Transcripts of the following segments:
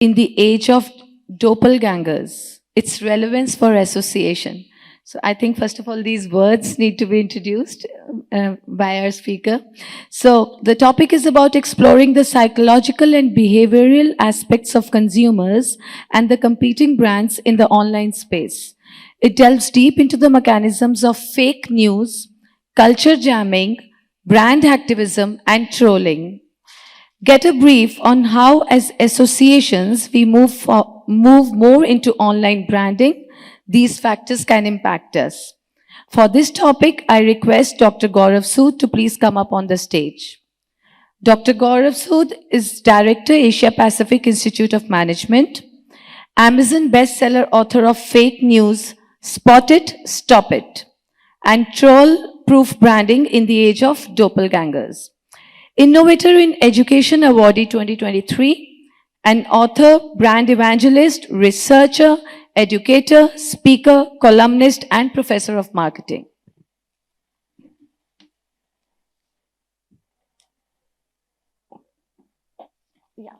in the age of doppelgangers, its relevance for association. So I think, first of all, these words need to be introduced by our speaker. So the topic is about exploring the psychological and behavioral aspects of consumers and the competing brands in the online space. It delves deep into the mechanisms of fake news, culture jamming, brand activism, and trolling. Get a brief on how, as associations, we move more into online branding. These factors can impact us. For this topic, I request Dr. Gaurav Sood to please come up on the stage. Dr. Gaurav Sood is Director, Asia Pacific Institute of Management, Amazon bestseller author of Fake News, Spot It, Stop It, and Troll-Proof Branding in the Age of Doppelgangers. Innovator in Education Awardee 2023, an author, brand evangelist, researcher, educator, speaker, columnist, and professor of marketing. Yeah.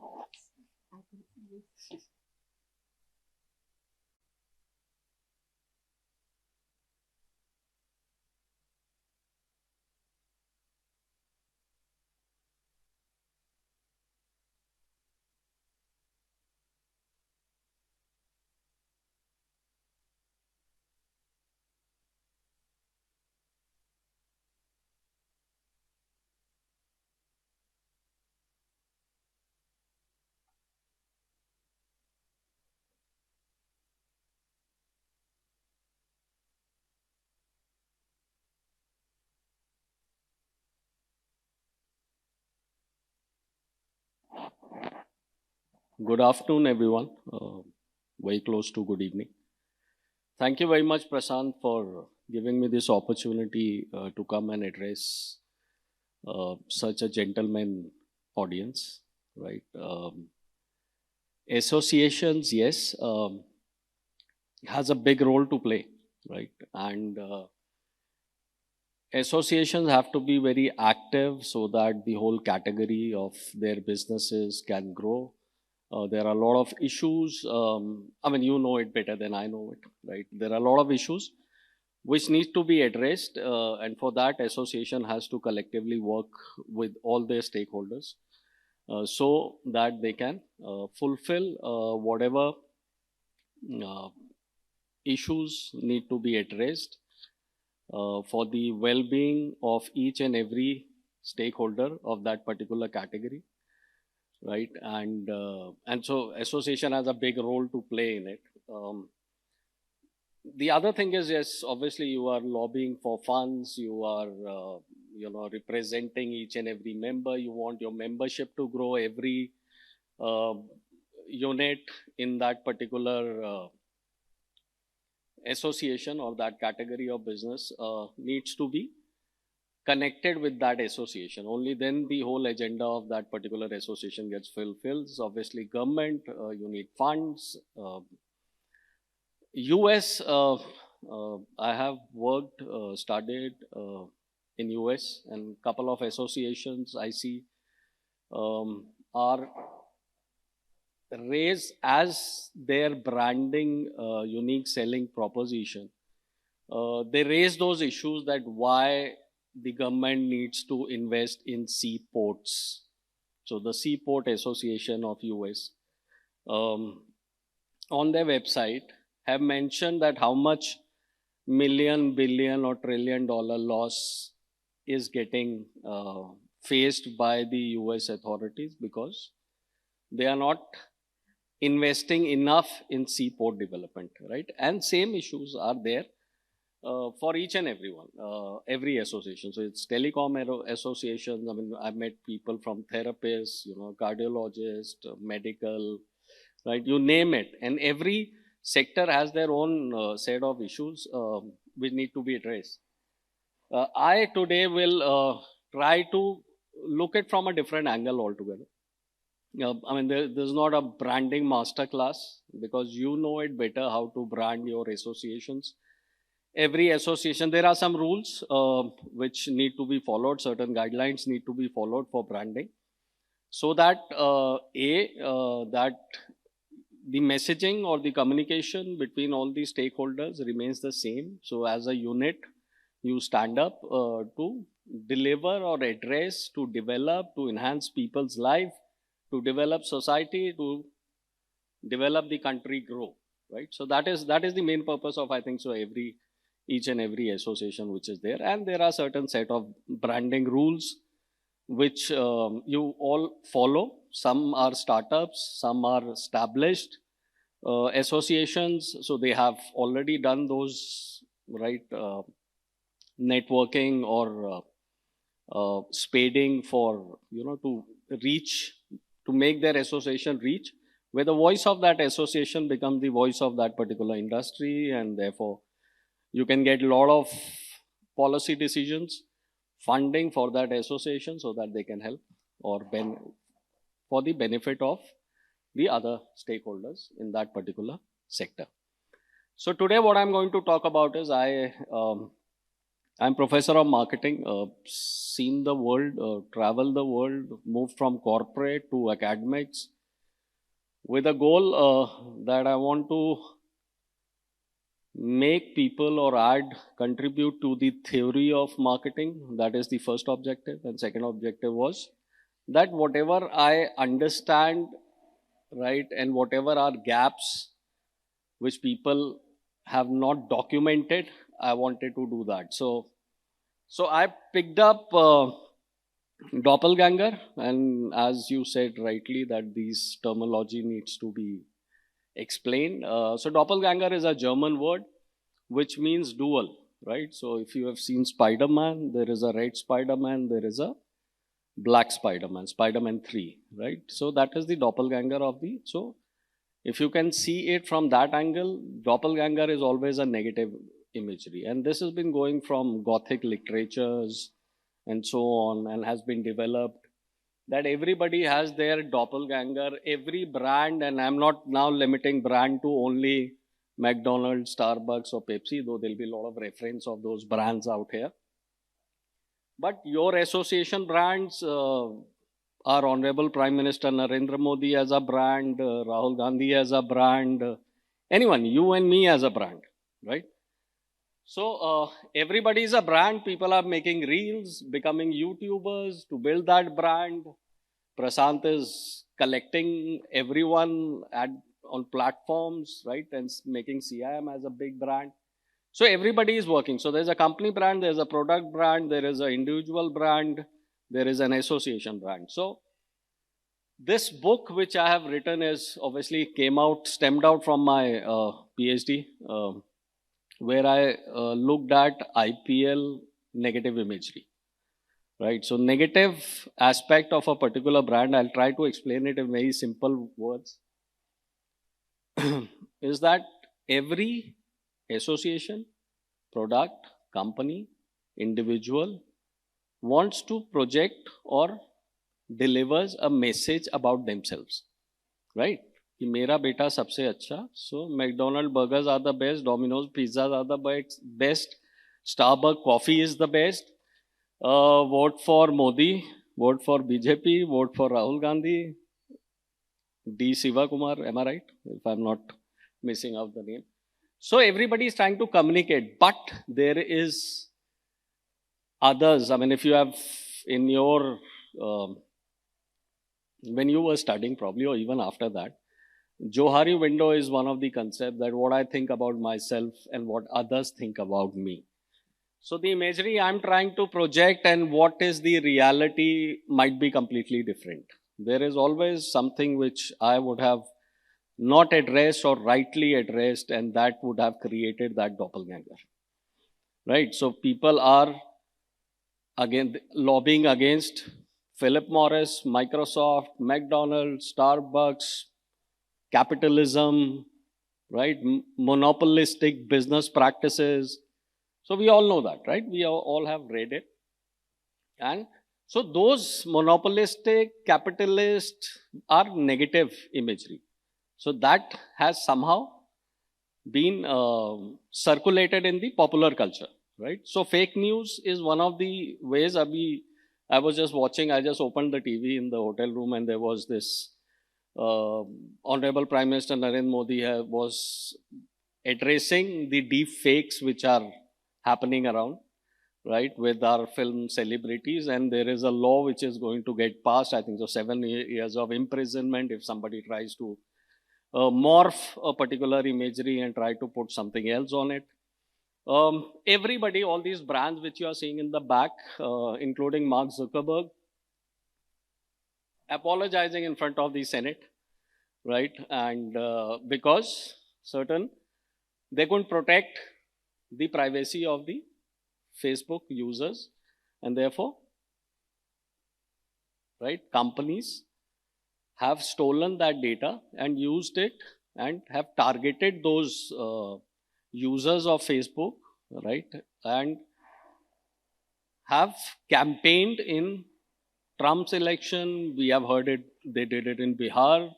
Good afternoon, everyone. Very close to good evening. Thank you very much, Prashant, for giving me this opportunity to come and address such a gentleman audience, right? Associations, yes, has a big role to play, right? And associations have to be very active so that the whole category of their businesses can grow. There are a lot of issues. I mean, you know it better than I know it, right? There are a lot of issues which need to be addressed. And for that, association has to collectively work with all their stakeholders so that they can fulfill whatever issues need to be addressed for the well-being of each and every stakeholder of that particular category. Right, and so association has a big role to play in it. The other thing is, yes, obviously you are lobbying for funds, you are representing each and every member. You want your membership to grow. Every unit in that particular association or that category of business needs to be connected with that association. Only then the whole agenda of that particular association gets fulfilled. So obviously government, you need funds. US, I have worked, studied in US, and couple of associations I see are raised as their branding unique selling proposition. They raise those issues that why the government needs to invest in seaports. So the Seaport Association of US on their website have mentioned that how much million, billion or trillion dollar loss is getting faced by the US authorities because they are not investing enough in seaport development, right? And same issues are there for each and everyone, every association. So it's telecom associations. I mean, I met people from therapists, cardiologists, medical, right? You name it. And every sector has their own set of issues which need to be addressed. I today will try to look at from a different angle altogether. I mean, there's not a branding masterclass because you know it better how to brand your associations. Every association, there are some rules which need to be followed, certain guidelines need to be followed for branding so that that the messaging or the communication between all the stakeholders remains the same. So as a unit, you stand up to deliver or address, to develop, to enhance people's life, to develop society, to develop the country, grow, right? So that is the main purpose of, I think so, each and every association which is there. And there are certain set of branding rules which you all follow. Some are startups, some are established associations, so they have already done those, right, networking or spading for, to reach, to make their association reach, where the voice of that association becomes the voice of that particular industry, and therefore you can get a lot of policy decisions, funding for that association so that they can help or for the benefit of the other stakeholders in that particular sector. So today what I'm going to talk about is I'm professor of marketing, seen the world, traveled the world, moved from corporate to academics with a goal that I want to make people or contribute to the theory of marketing. That is the first objective. And second objective was that whatever I understand, right, and whatever are gaps which people have not documented, I wanted to do that. So I picked up doppelganger, and as you said rightly that these terminology needs to be explained. So doppelganger is a German word which means dual, right? So if you have seen Spider-Man, there is a red Spider-Man, there is a black Spider-Man, Spider-Man 3, right? So that is the doppelganger of the, so if you can see it from that angle, doppelganger is always a negative imagery. And this has been going from Gothic literatures and so on, and has been developed that everybody has their doppelganger, every brand, and I'm not now limiting brand to only McDonald's, Starbucks or Pepsi, though there'll be a lot of reference of those brands out here. But your association brands, our Honorable Prime Minister Narendra Modi as a brand, Rahul Gandhi as a brand, anyone, you and me as a brand, right? So everybody is a brand. People are making reels, becoming YouTubers to build that brand. Prashant is collecting everyone on platforms, right, and making CIM as a big brand. So everybody is working. So there's a company brand, there's a product brand, there is an individual brand, there is an association brand. So this book which I have written is obviously stemmed out from my PhD, where I looked at IPL negative imagery, right? So negative aspect of a particular brand, I'll try to explain it in very simple words, is that every association, product, company, individual wants to project or delivers a message about themselves, right? कि मेरा बेटा सबसे अच्छा, so McDonald burgers are the best, Domino's pizzas are the best, Starbucks coffee is the best, vote for Modi, vote for BJP, vote for Rahul Gandhi, D. Siva Kumar, am I right? If I'm not missing out the name. So everybody is trying to communicate, but there is others. I mean, if you have in your, when you were studying probably, or even after that, Johari window is one of the concepts that what I think about myself and what others think about me. So the imagery I'm trying to project and what is the reality might be completely different. There is always something which I would have not addressed or rightly addressed, and that would have created that doppelganger, right? So people are again lobbying against Philip Morris, Microsoft, McDonald's, Starbucks, capitalism, right? Monopolistic business practices. So we all know that, right? We all have read it. And so those monopolistic, capitalist are negative imagery. So that has somehow been circulated in the popular culture, right? So fake news is one of the ways. I was just watching, I just opened the TV in the hotel room and there was this Honorable Prime Minister Narendra Modi was addressing the deep fakes which are happening around, right, with our film celebrities. And there is a law which is going to get passed, I think so, 7 years of imprisonment if somebody tries to morph a particular imagery and try to put something else on it. Everybody, all these brands which you are seeing in the back, including Mark Zuckerberg, apologizing in front of the Senate, right? And because they couldn't protect the privacy of the Facebook users, and therefore, right, companies have stolen that data and used it and have targeted those users of Facebook, right, and have campaigned in Trump's election. We have heard it, they did it in Bihar.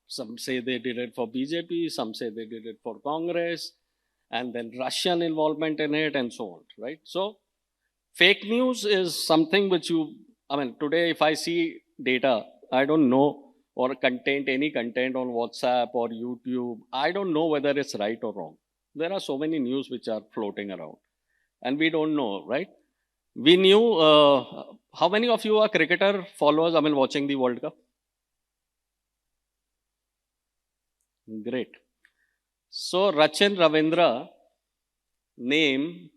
Some say they did it for BJP, some say they did it for Congress, and then Russian involvement in it, and so on, right? So, fake news is something which today if I see data, I don't know, or any content on WhatsApp or YouTube, I don't know whether it's right or wrong. There are so many news which are floating around, and we don't know, right? We knew, how many of you are cricketer followers, watching the World Cup? Great. So, Rachin Ravindra name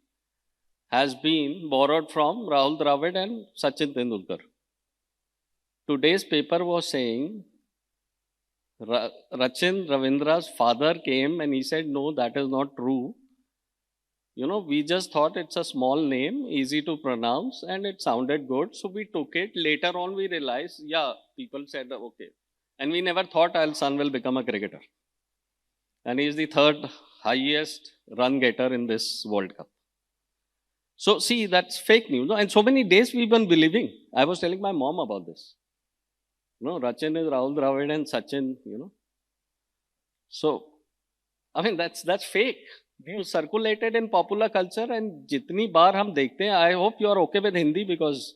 has been borrowed from Rahul Dravid and Sachin Tendulkar. Today's paper was saying Rachin Ravindra's father came and he said, no, that is not true. We just thought it's a small name, easy to pronounce, and it sounded good. So we took it. Later on, we realized, yeah, people said, okay. And we never thought our son will become a cricketer. And he is the third highest run getter in this World Cup. So see, that's fake news. And so many days we've been believing. I was telling my mom about this. Rachin is Rahul Dravid and Sachin, So, that's fake. News circulated in popular culture, and jitni baar hum dekhte hain, I hope you are okay with Hindi because,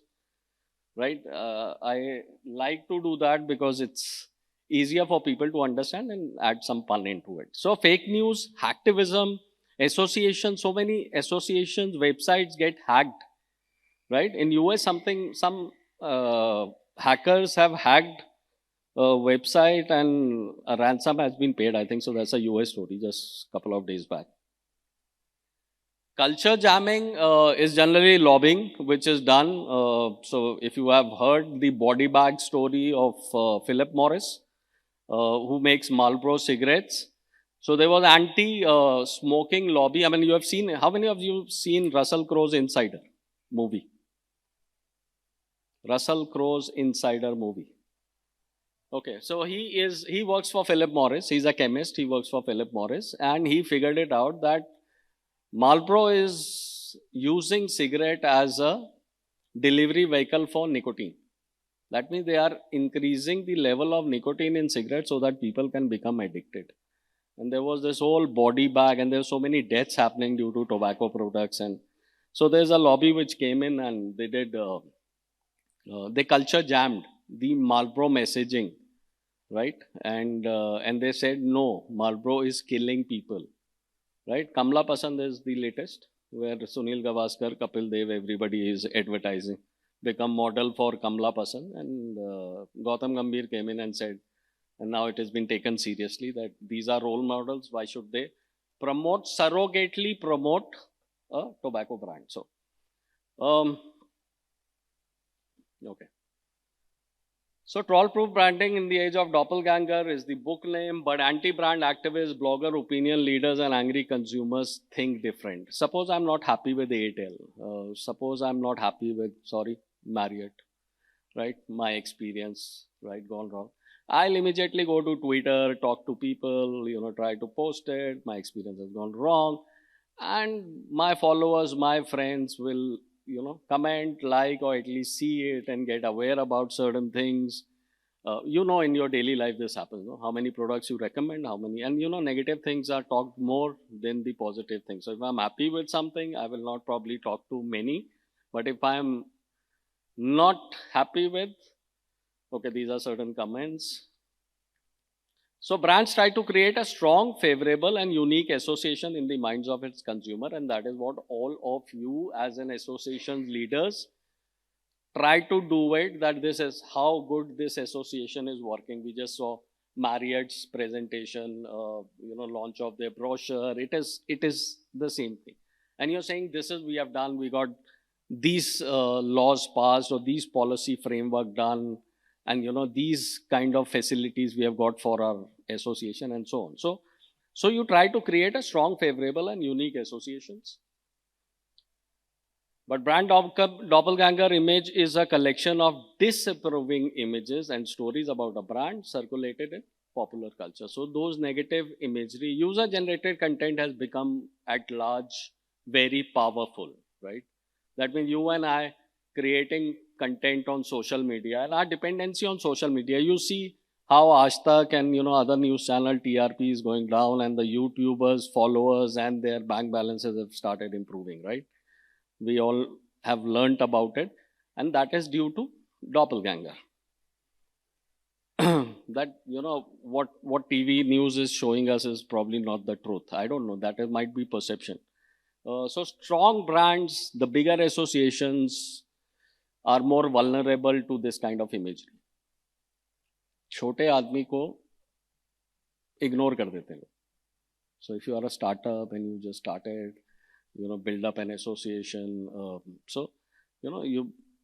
right, I like to do that because it's easier for people to understand and add some fun into it. So, fake news, hacktivism, association, so many associations, websites get hacked, right? In US, some hackers have hacked a website and a ransom has been paid. I think so. That's a US story just a couple of days back. Culture jamming is generally lobbying, which is done. So if you have heard the body bag story of Philip Morris, who makes Marlboro cigarettes. So there was anti-smoking lobby. You have seen, how many of you have seen Russell Crowe's Insider movie? Russell Crowe's Insider movie. Okay, so he works for Philip Morris. He's a chemist. He works for Philip Morris, and he figured it out that Marlboro is using cigarette as a delivery vehicle for nicotine. That means they are increasing the level of nicotine in cigarettes so that people can become addicted. And there was this whole body bag, and there's so many deaths happening due to tobacco products. And so there's a lobby which came in and they did, they culture jammed the Marlboro messaging, right? And they said, no, Marlboro is killing people, right? Kamla Pasand is the latest, where Sunil Gavaskar, Kapil Dev, everybody is advertising, become model for Kamla Pasand. And Gautam Gambhir came in and said, and now it has been taken seriously that these are role models. Why should they surrogately promote a tobacco brand? So, okay. So, troll-proof branding in the age of doppelganger is the book name, but anti-brand activists, blogger, opinion leaders, and angry consumers think different. Suppose I'm not happy with Airtel. Suppose I'm not happy with, Marriott, right? My experience, right, gone wrong. I'll immediately go to Twitter, talk to people, try to post it. My experience has gone wrong. And my followers, my friends will, comment, like, or at least see it and get aware about certain things. In your daily life, this happens. How many products you recommend, how many, and negative things are talked more than the positive things. So if I'm happy with something, I will not probably talk to many. But if I'm not happy with Okay, these are certain comments. So brands try to create a strong, favorable and unique association in the minds of its consumer, and that is what all of you as an association leaders try to do it, that this is how good this association is working. We just saw Marriott's presentation, launch of their brochure. It is the same thing. And you're saying this is we have done, we got these laws passed or these policy framework done, and these kind of facilities we have got for our association and so on. So you try to create a strong, favorable and unique associations. But brand doppelganger image is a collection of disapproving images and stories about a brand circulated in popular culture. So those negative imagery, user-generated content has become at large very powerful, right? That means you and I creating content on social media and our dependency on social media. You see how Ashtak and other news channel TRP is going down, and the YouTubers, followers, and their bank balances have started improving, right? We all have learnt about it, and that is due to doppelganger. That what TV news is showing us is probably not the truth. I don't know. That might be perception. So strong brands, the bigger associations, are more vulnerable to this kind of imagery. छोटे आदमी को ignore कर देते हैं. So if you are a startup and you just started, build up an association, so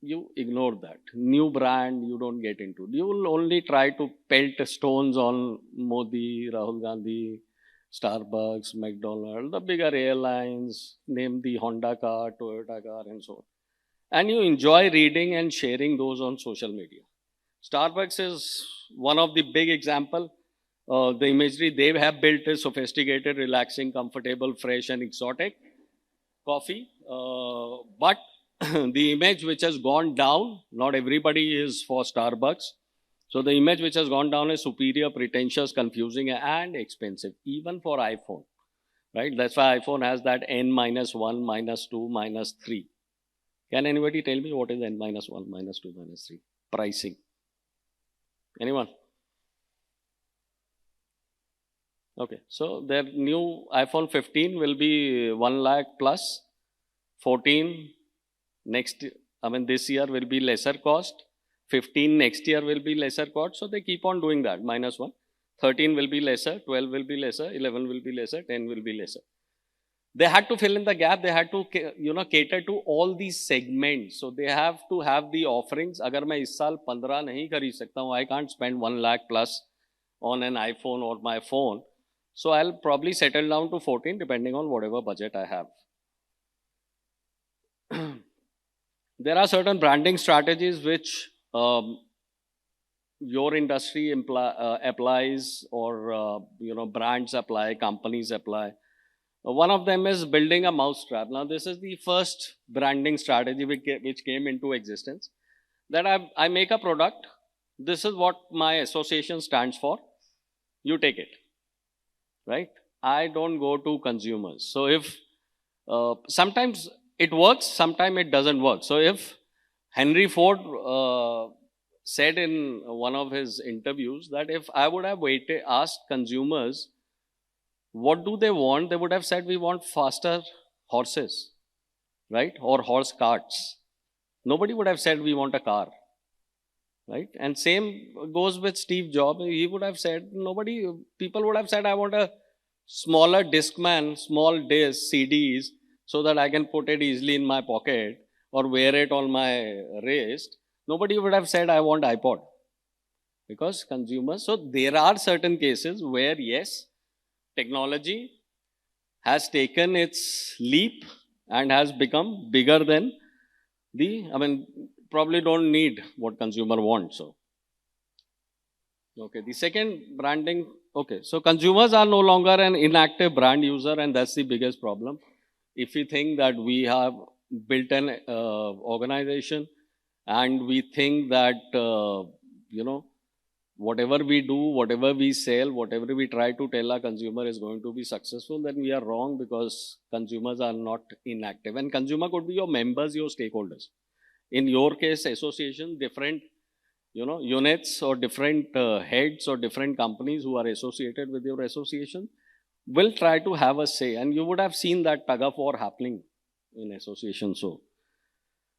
you ignore that. New brand you don't get into. You will only try to pelt stones on Modi, Rahul Gandhi, Starbucks, McDonald, the bigger airlines, name the Honda car, Toyota car, and so on. And you enjoy reading and sharing those on social media. Starbucks is one of the big example. The imagery they have built is sophisticated, relaxing, comfortable, fresh, and exotic coffee. But the image which has gone down, not everybody is for Starbucks. So the image which has gone down is superior, pretentious, confusing, and expensive, even for iPhone, right? That's why iPhone has that N-1, -2, -3. Can anybody tell me what is N-1, -2, -3? Pricing. Anyone? Okay, so their new iPhone 15 will be 1 lakh plus. 14 this year will be lesser cost. 15 next year will be lesser cost. So they keep on doing that, -1. 13 will be lesser, 12 will be lesser, 11 will be lesser, 10 will be lesser. They had to fill in the gap. They had to, cater to all these segments. So they have to have the offerings. Agar मैं इस साल 15 नहीं खरीद सकता हूँ, I can't spend 1 lakh plus on an iPhone or my phone. So I'll probably settle down to 14 depending on whatever budget I have. There are certain branding strategies which your industry applies, or brands apply, companies apply. One of them is building a mousetrap. Now, this is the first branding strategy which came into existence. That I make a product. This is what my association stands for. You take it, right? I don't go to consumers. So if sometimes it works, sometimes it doesn't work. So if Henry Ford said in one of his interviews that if I would have asked consumers what do they want, they would have said we want faster horses, right? Or horse carts. Nobody would have said we want a car, right? And same goes with Steve Jobs. He would have said, people would have said I want a smaller Discman, small disc, CDs, so that I can put it easily in my pocket or wear it on my wrist. Nobody would have said I want iPod, because consumers. So there are certain cases where yes, technology has taken its leap and has become bigger than probably don't need what consumer wants. So, okay, the second branding, okay, so consumers are no longer an inactive brand user, and that's the biggest problem. If we think that we have built an organization and we think that, whatever we do, whatever we sell, whatever we try to tell our consumer is going to be successful, then we are wrong, because consumers are not inactive. And consumer could be your members, your stakeholders. In your case, association, different, units or different heads or different companies who are associated with your association will try to have a say. And you would have seen that tug of war happening in association. So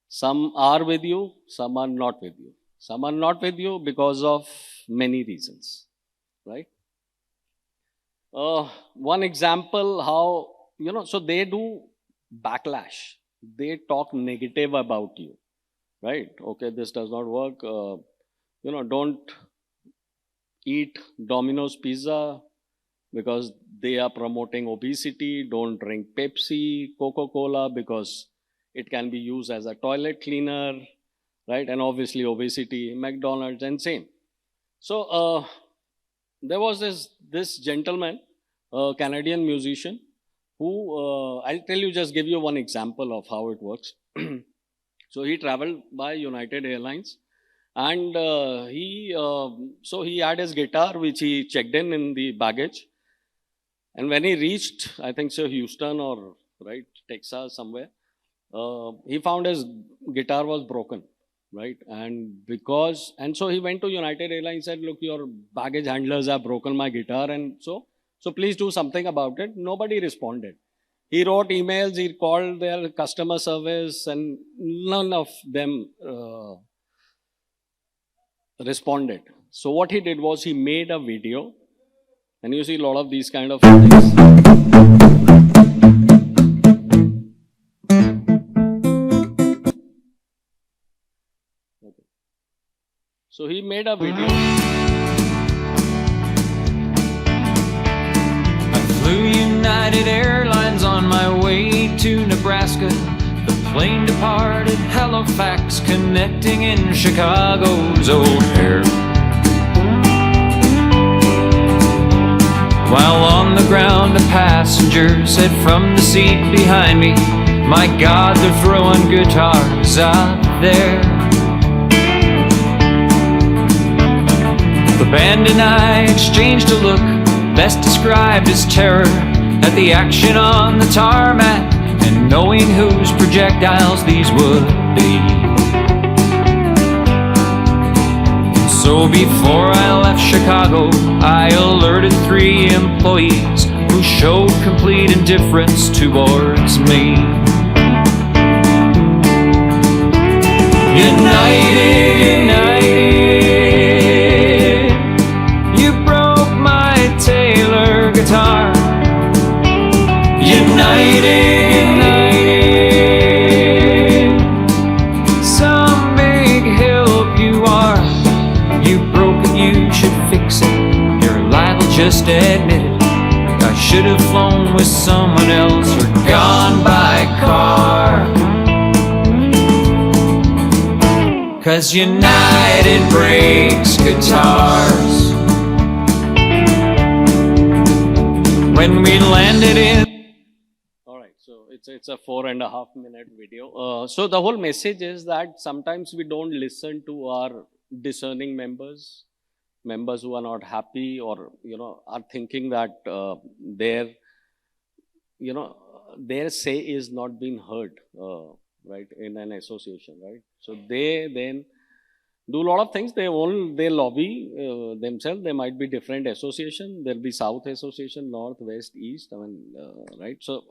some are with you, some are not with you. Some are not with you because of many reasons, right? One example how, so they do backlash. They talk negative about you, right? Okay, this does not work. Don't eat Domino's pizza because they are promoting obesity. Don't drink Pepsi, Coca-Cola because it can be used as a toilet cleaner, right? And obviously obesity, McDonald's and same. So there was this gentleman, a Canadian musician, who I'll tell you, just give you one example of how it works. So he traveled by United Airlines, and he had his guitar which he checked in the baggage. And when he reached, I think so, Houston or right Texas somewhere, he found his guitar was broken, right? And so he went to United Airlines and said, look, your baggage handlers have broken my guitar, and so please do something about it. Nobody responded. He wrote emails, he called their customer service, and none of them responded. So what he did was he made a video, and you see a lot of these kind of things. Okay. So he made a video. Flew United Airlines on my way to Nebraska. The plane departed Halifax, connecting in Chicago's O'Hare. While on the ground, a passenger said from the seat behind me, my God, they're throwing guitars out there. The band and I exchanged a look, best described as terror, at the action on the tarmac, and knowing whose projectiles these would be. So before I left Chicago, I alerted 3 employees who showed complete indifference towards me. United, you broke my Taylor guitar. United, some big help you are. You broke it, you should fix it. You're liable, just admit it. I should have flown with someone else or gone by car. 'Cause United breaks guitars. When we landed in. All right, so it's a 4.5-minute video. So the whole message is that sometimes we don't listen to our discerning members who are not happy or are thinking that their say is not being heard, right, in an association, right? So they then do a lot of things. They lobby themselves. There might be different association. There'll be South Association, North, West, East. Right? So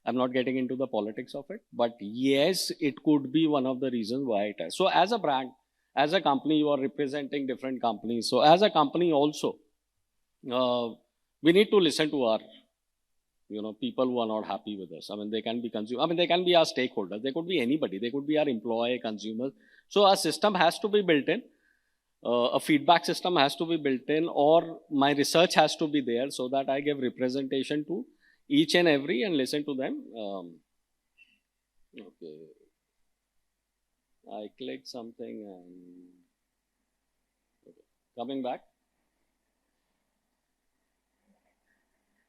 I'm not getting into the politics of it, but yes, it could be one of the reasons why it has. So as a brand, as a company, you are representing different companies. So as a company also, we need to listen to our, people who are not happy with us. They can be they can be our stakeholders. They could be anybody. They could be our employee, consumers. So our system has to be built in. A feedback system has to be built in, or my research has to be there so that I give representation to each and every and listen to them. Okay. I clicked something and okay. Coming back.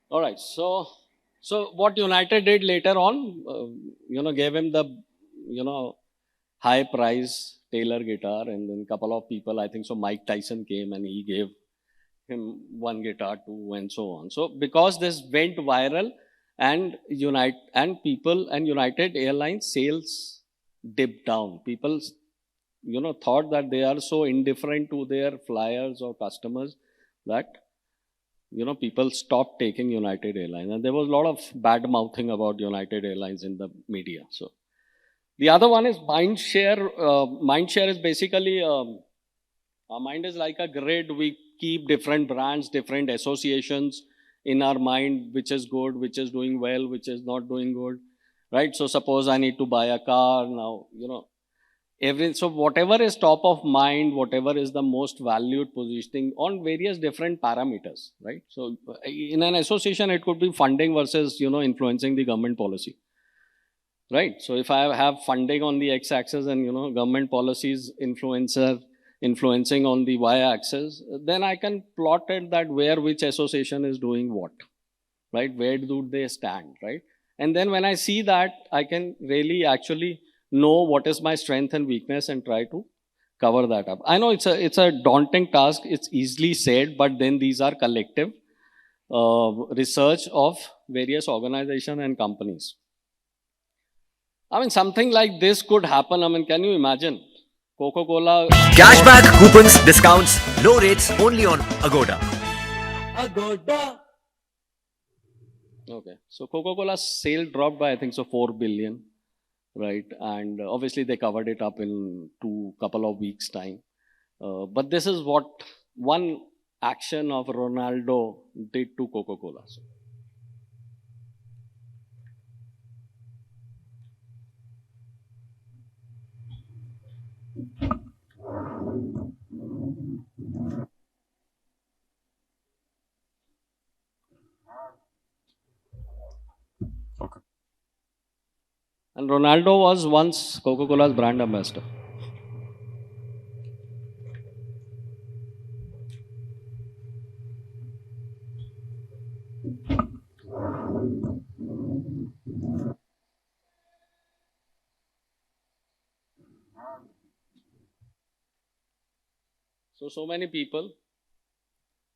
All right. So what United did later on, gave him the, high price Taylor guitar, and then a couple of people, I think so Mike Tyson came and he gave him one guitar too, and so on. So because this went viral, and United Airlines sales dipped down. People thought that they are so indifferent to their flyers or customers that, people stopped taking United Airlines. And there was a lot of bad mouthing about United Airlines in the media. So the other one is mind share. Mind share is basically, our mind is like a grid. We keep different brands, different associations in our mind, which is good, which is doing well, which is not doing good, right? So suppose I need to buy a car now, so whatever is top of mind, whatever is the most valued positioning on various different parameters, right? So in an association, it could be funding versus, influencing the government policy, right? So if I have funding on the x-axis and, government policies influencing on the y-axis, then I can plot it that which association is doing what, right? Where do they stand, right? And then when I see that, I can really actually know what is my strength and weakness and try to cover that up. I know it's a daunting task. It's easily said, but then these are collective research of various organizations and companies. I mean, something like this could happen. I mean, can you imagine? Coca-Cola. Cashback, coupons, discounts, low rates only on Agoda. Agoda. Okay. So Coca-Cola's sale dropped by, I think, 4 billion. Right, and obviously they covered it up in couple of weeks' time. But this is what one action of Ronaldo did to Coca-Cola. Okay. And Ronaldo was once Coca-Cola's brand ambassador. So many people,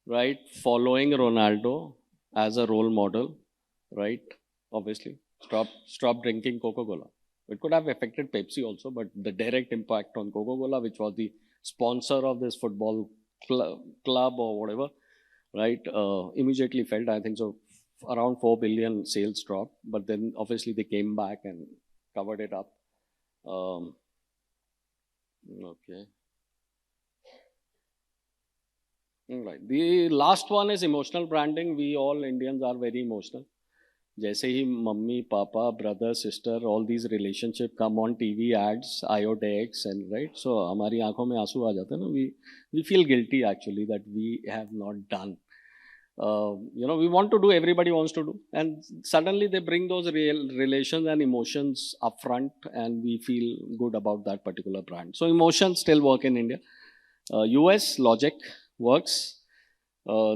right, following Ronaldo as a role model, right, obviously. Stop drinking Coca-Cola. It could have affected Pepsi also, but the direct impact on Coca-Cola, which was the sponsor of this football club or whatever, right, immediately felt, I think so, around 4 billion sales drop. But then obviously they came back and covered it up. Okay. Right. The last one is emotional branding. We all Indians are very emotional. जैसे ही mummy papa brother sister all these relationship come on TV ads Iodex and right so हमारी आंखों में आंसू आ जाते हैं ना we feel guilty actually that we have not done we want to do, everybody wants to do, and suddenly they bring those real relations and emotions up front and we feel good about that particular brand. So emotions still work in India. US logic works.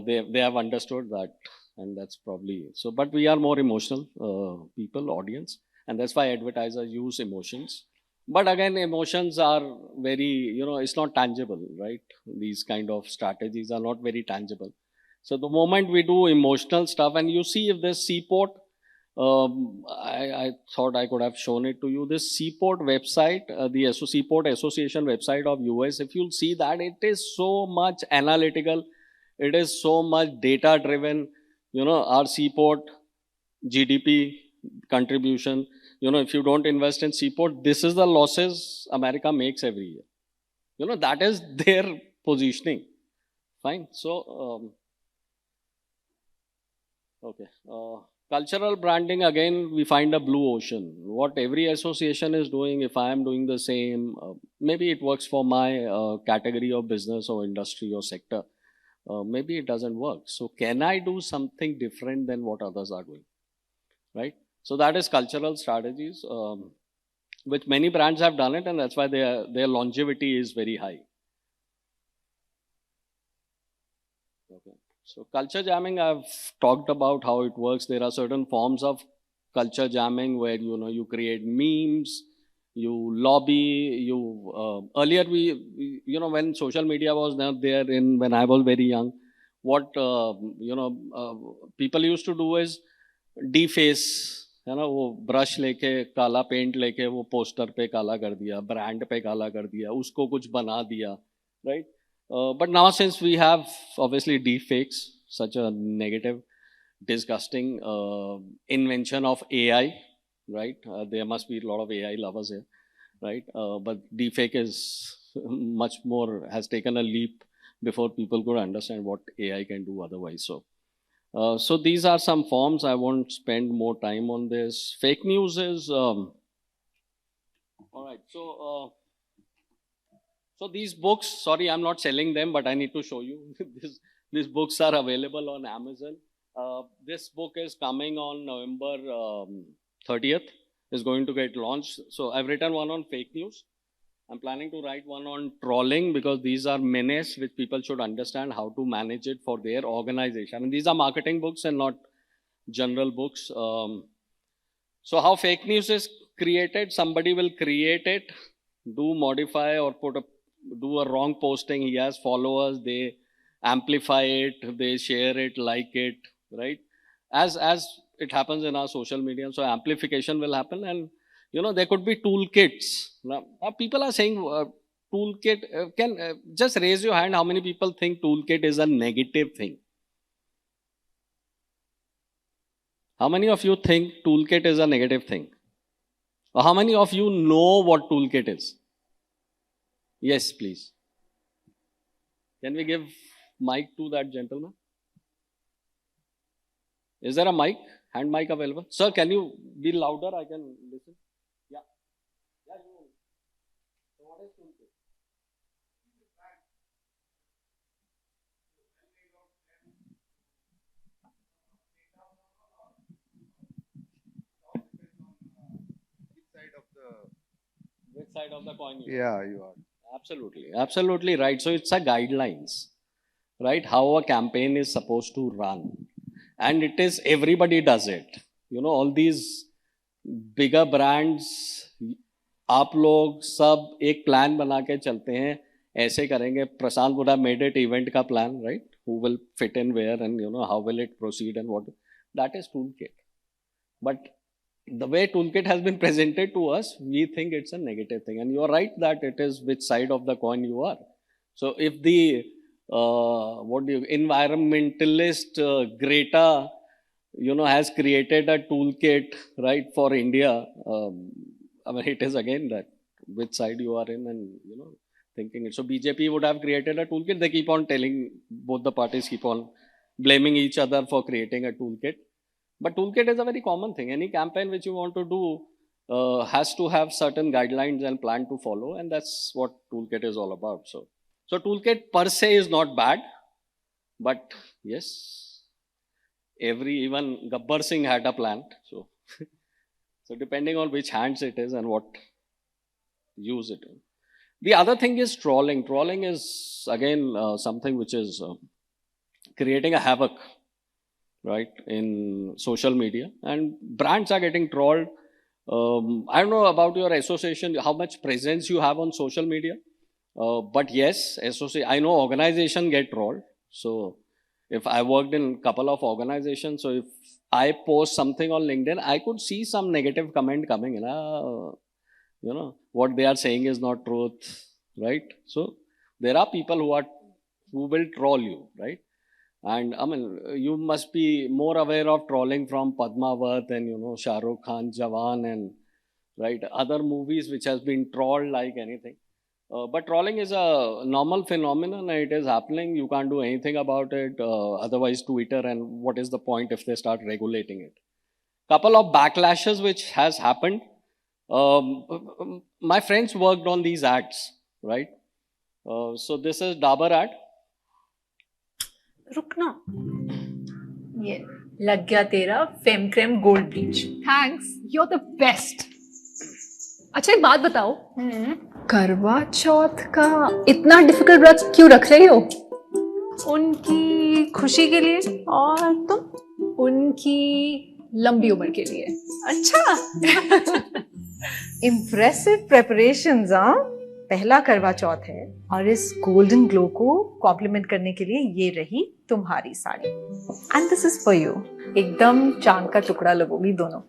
They have understood that. And that's probably so, but we are more emotional people, audience, and that's why advertisers use emotions. But again, emotions are very, it's not tangible, right? These kind of strategies are not very tangible. So the moment we do emotional stuff, and you see if this Seaport, I thought I could have shown it to you. This Seaport website, the Seaport Association website of US, if you'll see that, it is so much analytical. It is so much data driven. Our Seaport GDP contribution, if you don't invest in Seaport, this is the losses America makes every year. That is their positioning. Fine. So, okay. Cultural branding, again, we find a blue ocean. What every association is doing, if I am doing the same, maybe it works for my category of business or industry or sector. Maybe it doesn't work. So can I do something different than what others are doing, right? So that is cultural strategies, which many brands have done it, and that's why their longevity is very high. Okay. So culture jamming, I've talked about how it works. There are certain forms of culture jamming where, you create memes, you lobby, earlier when social media was not there when I was very young, what, people used to do is deface है ना, वो brush लेके काला paint लेके वो poster पे काला कर दिया, ब्रांड पे काला कर दिया, उसको कुछ बना दिया, right. But now since we have obviously deep fakes, such a negative, disgusting invention of AI, right? There must be a lot of AI lovers here, right? But deepfake is much more, has taken a leap before people could understand what AI can do otherwise. So these are some forms. I won't spend more time on this. Fake news is all right. So these books, sorry, I'm not selling them, but I need to show you. These books are available on Amazon. This book is coming on November 30th. Is going to get launched. So I've written one on fake news. I'm planning to write one on trolling, because these are menace which people should understand how to manage it for their organization. And these are marketing books and not general books. So how fake news is created, somebody will create it, modify or do a wrong posting. He has followers, they amplify it, they share it, like it, right? As it happens in our social media, so amplification will happen. And there could be toolkits. Now people are saying toolkit, can just raise your hand how many people think toolkit is a negative thing? How many of you think toolkit is a negative thing? Or how many of you know what toolkit is? Yes, please. Can we give mic to that gentleman? Is there a mic? Hand mic available? Sir, can you be louder? I can listen. Yeah. Yeah, you. So what is toolkit? Which side of the coin you are? Yeah, you are. Absolutely. Absolutely right. So it's a guidelines, right? How a campaign is supposed to run. And it is, everybody does it. All these bigger brands, आप लोग सब एक plan बना के चलते हैं, ऐसे करेंगे. प्रशांत would have made it event का plan, right? Who will fit in where, and how will it proceed and what. That is toolkit. But the way toolkit has been presented to us, we think it's a negative thing. And you're right that it is which side of the coin you are. So if the environmentalist Greta, has created a toolkit, right, for India, I mean, it is again that which side you are in, and thinking it. So BJP would have created a toolkit. They keep on telling, both the parties keep on blaming each other for creating a toolkit. But toolkit is a very common thing. Any campaign which you want to do has to have certain guidelines and plan to follow, and that's what toolkit is all about. So toolkit per se is not bad, but yes, even Gabbar Singh had a plan. So depending on which hands it is and what use it in. The other thing is trolling. Trolling is again something which is creating a havoc, right, in social media, and brands are getting trolled. I don't know about your association, how much presence you have on social media, but yes, I know organization get trolled. So if I worked in a couple of organizations, so if I post something on LinkedIn, I could see some negative comment coming in. What they are saying is not truth, right? So there are people who will troll you, right? And I mean, you must be more aware of trolling from Padmavat and Shah Rukh Khan, Jawan, and right, other movies which has been trolled like anything. But trolling is a normal phenomenon, and it is happening. You can't do anything about it. Otherwise, Twitter, and what is the point if they start regulating it? Couple of backlashes which has happened. My friends worked on these ads, right? So this is Dabur ad. रुकना, ये लग गया तेरा fem creme gold bleach. Thanks, you are the best. अच्छा एक बात बताओ, करवा चौथ का इतना डिफिकल्ट व्रत क्यों रख रही हो? उनकी खुशी के लिए. और तुम? उनकी लंबी उम्र के लिए. अच्छा. Impressive preparations. पहला करवा चौथ है और इस गोल्डन ग्लो को कॉम्प्लीमेंट करने के लिए ये रही तुम्हारी sari. And this is for you. एकदम चांद का टुकड़ा लगोगी दोनों.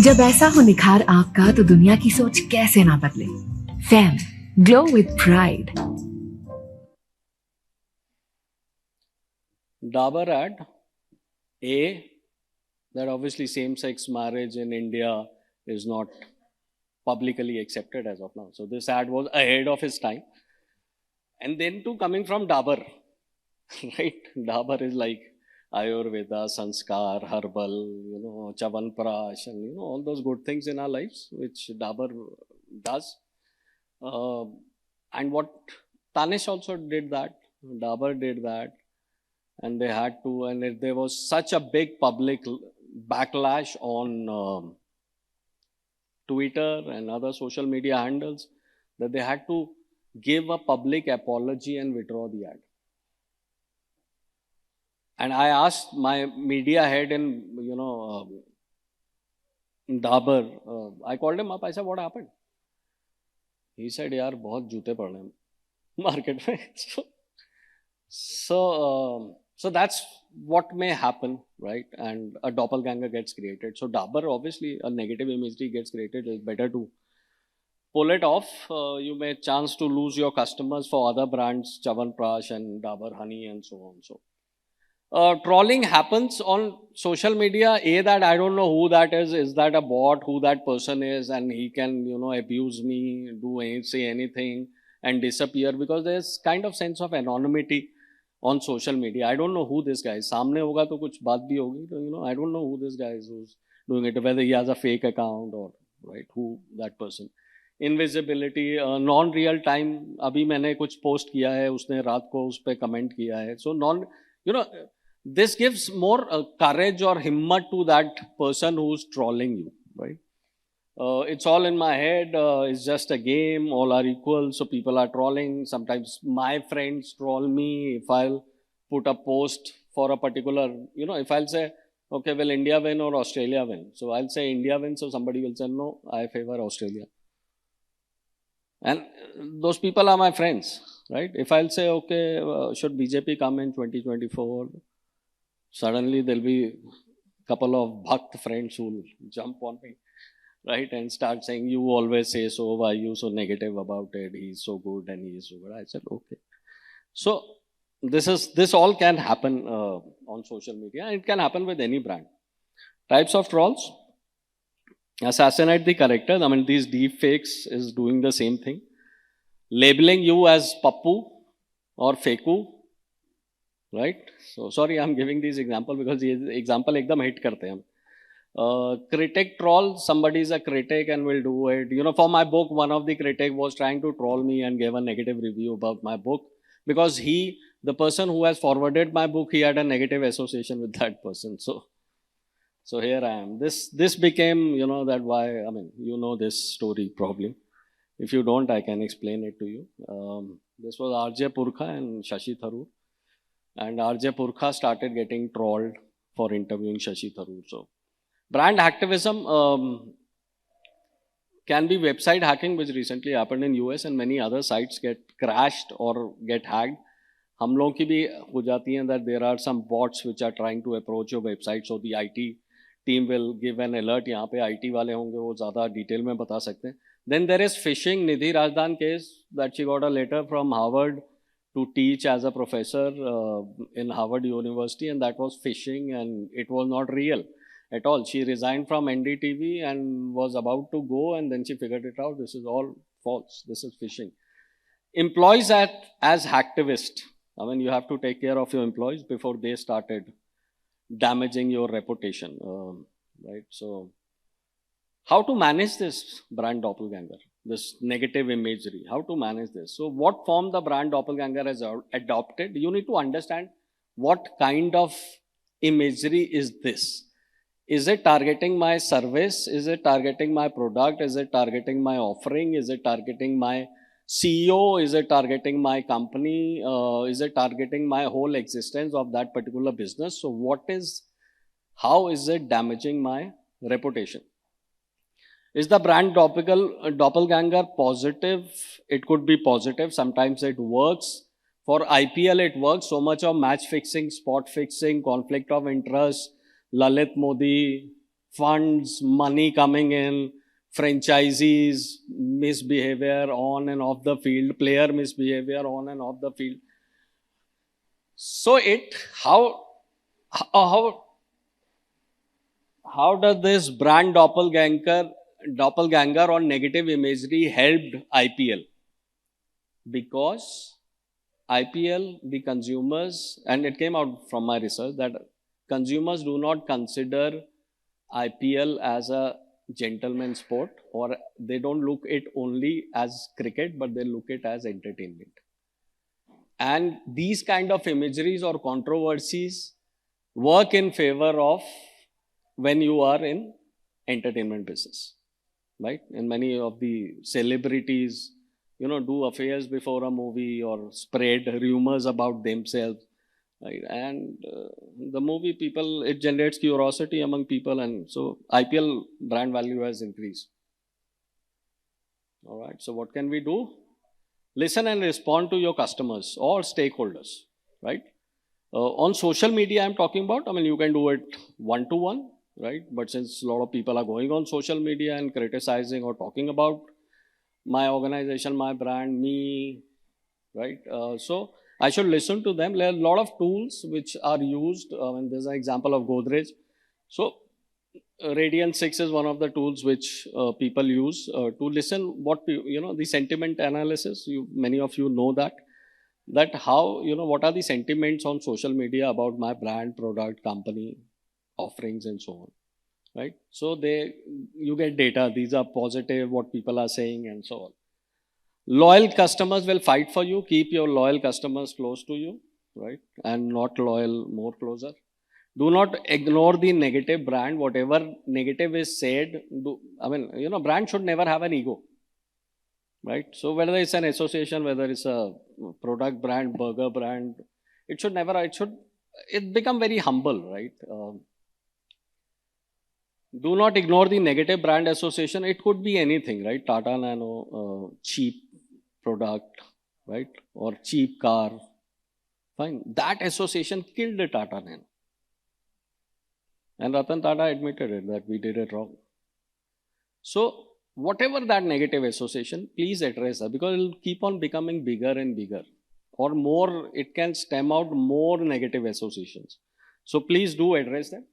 जब ऐसा हो निखार आपका तो दुनिया की सोच कैसे ना बदले. Fam, glow with pride. Dabur ad, that obviously same-sex marriage in India is not publicly accepted as of now. So this ad was ahead of its time. And then too, coming from Dabur, right? Dabur is like Ayurveda, Sanskar, Herbal, Chavanprash, and all those good things in our lives, which Dabur does. And what Tarnished also did that, Dabur did that, and they had to, and there was such a big public backlash on Twitter and other social media handles that they had to give a public apology and withdraw the ad. And I asked my media head in, Dabur, I called him up, I said, what happened? He said, yaar, bahut joote pad rahe hain market mein. So that's what may happen, right? And a doppelganger gets created. So Dabur, obviously, a negative imagery gets created. It's better to pull it off. You may chance to lose your customers for other brands, Chavanprash and Dabur Honey and so on. So trolling happens on social media. That I don't know who that is that a bot, who that person is, and he can, abuse me, say anything and disappear, because there's kind of sense of anonymity on social media. I don't know who this guy is. Samne hoga to kuch baat bhi hogi. I don't know who this guy is who's doing it, whether he has a fake account or, right, who that person. Invisibility, non-real time. Abhi maine kuch post kiya hai, usne raat ko us pe comment kiya hai. So this gives more courage or himmat to that person who's trolling you, right? It's all in my head, it's just a game, all are equal, so people are trolling. Sometimes my friends troll me if I'll put a post for a particular, if I'll say, okay, will India win or Australia win? So I'll say India wins, so somebody will say, no, I favor Australia. And those people are my friends, right? If I'll say, okay, should BJP come in 2024? Suddenly there'll be a couple of Bhakt friends who'll jump on me, right, and start saying, you always say so, why are you so negative about it? He's so good and he is so good. I said, okay. So this all can happen on social media. It can happen with any brand. Types of trolls. Assassinate the characters. I mean, these deep fakes is doing the same thing. Labeling you as Pappu or Feku. Right? So, sorry, I'm giving these example because the example ekdam hit karte hain. Critic troll, somebody is a critic and will do it. For my book, one of the critic was trying to troll me and gave a negative review about my book because the person who has forwarded my book, he had a negative association with that person. So here I am. This became, that why, this story probably. If you don't, I can explain it to you. This was RJ Purkha and Shashi Tharoor. And RJ Purkha started getting trolled for interviewing Shashi Tharoor. So, brand hacktivism can be website hacking, which recently happened in US, and many other sites get crashed or get hacked. Hum log ki bhi ho jati hain that there are some bots which are trying to approach your website. So the IT team will give an alert. Yahan pe IT wale honge, wo zyada detail mein bata sakte hain. Then there is phishing. Nidhi Rajdan case that she got a letter from Harvard to teach as a professor in Harvard University, and that was phishing, and it was not real at all. She resigned from NDTV and was about to go, and then she figured it out. This is all false. This is phishing. Employees as hacktivists. I mean, you have to take care of your employees before they started damaging your reputation, right? So, how to manage this brand doppelganger? This negative imagery, how to manage this? So what form the brand doppelganger has adopted? You need to understand what kind of imagery is this. Is it targeting my service? Is it targeting my product? Is it targeting my offering? Is it targeting my CEO? Is it targeting my company? Is it targeting my whole existence of that particular business? So how is it damaging my reputation? Is the brand doppelganger positive? It could be positive. Sometimes it works. For IPL, it works. So much of match fixing, spot fixing, conflict of interest, Lalit Modi, funds, money coming in, franchisees, misbehavior on and off the field, player misbehavior on and off the field. So how does this brand doppelganger or negative imagery helped IPL? Because IPL, the consumers, and it came out from my research that consumers do not consider IPL as a gentleman's sport, or they don't look it only as cricket, but they look it as entertainment. And these kind of imageries or controversies work in favor of when you are in entertainment business, right? And many of the celebrities, do affairs before a movie or spread rumors about themselves, right? And the movie people, it generates curiosity among people, and so IPL brand value has increased. All right, so what can we do? Listen and respond to your customers or stakeholders, right? On social media, I'm talking about, you can do it one-to-one, right? But since a lot of people are going on social media and criticizing or talking about my organization, my brand, me, right? So I should listen to them. There are a lot of tools which are used. And there's an example of Godrej. So Radiant 6 is one of the tools which people use to listen what, the sentiment analysis. Many of you know that how, what are the sentiments on social media about my brand, product, company, offerings, and so on, right? So you get data. These are positive, what people are saying, and so on. Loyal customers will fight for you. Keep your loyal customers close to you, right? And not loyal more closer. Do not ignore the negative brand. Whatever negative is said, brand should never have an ego, right? So whether it's an association, whether it's a product brand, burger brand, it become very humble, right? Do not ignore the negative brand association. It could be anything, right? Tata Nano, cheap product, right? Or cheap car. Fine. That association killed the Tata Nano. And Ratan Tata admitted it, that we did it wrong. So whatever that negative association, please address that, because it will keep on becoming bigger and bigger. Or more, it can stem out more negative associations. So please do address that.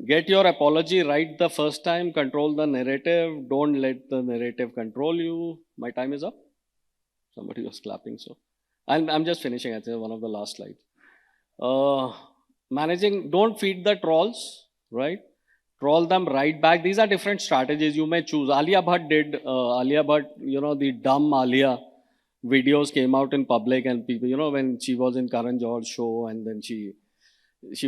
Get your apology right the first time. Control the narrative. Don't let the narrative control you. My time is up. Somebody was clapping, so I'm just finishing. I think one of the last slides. Managing. Don't feed the trolls, right? Troll them right back. These are different strategies you may choose. Alia Bhatt did. Alia Bhatt, the dumb Alia videos came out in public, and people, when she was in Karan Johar's show, and then she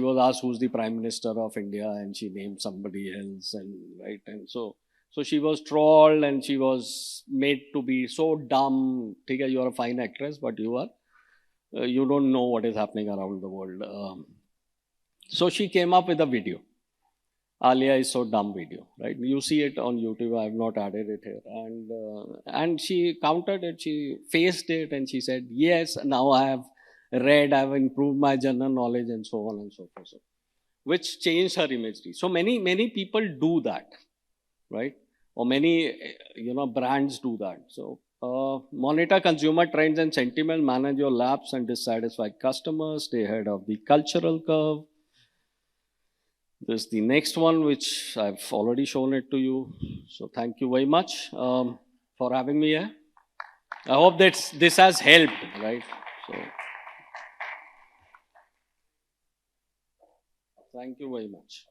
was asked who's the Prime Minister of India, and she named somebody else, and right, and so she was trolled, and she was made to be so dumb. You are a fine actress, but you don't know what is happening around the world. So she came up with a video. Alia is so dumb video, right? You see it on YouTube. I have not added it here, and she countered it. She faced it, and she said, "Yes, now I have read, I've improved my general knowledge," and so on and so forth, which changed her imagery. So many people do that, right? Or many, brands do that. So monitor consumer trends and sentiment, manage your lapse and dissatisfied customers, stay ahead of the cultural curve. This is the next one, which I've already shown it to you. So thank you very much for having me here. I hope that this has helped, right? So thank you very much.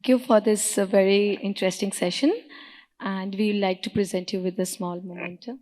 Thank you for this very interesting session. and we would like to present you with a small memento.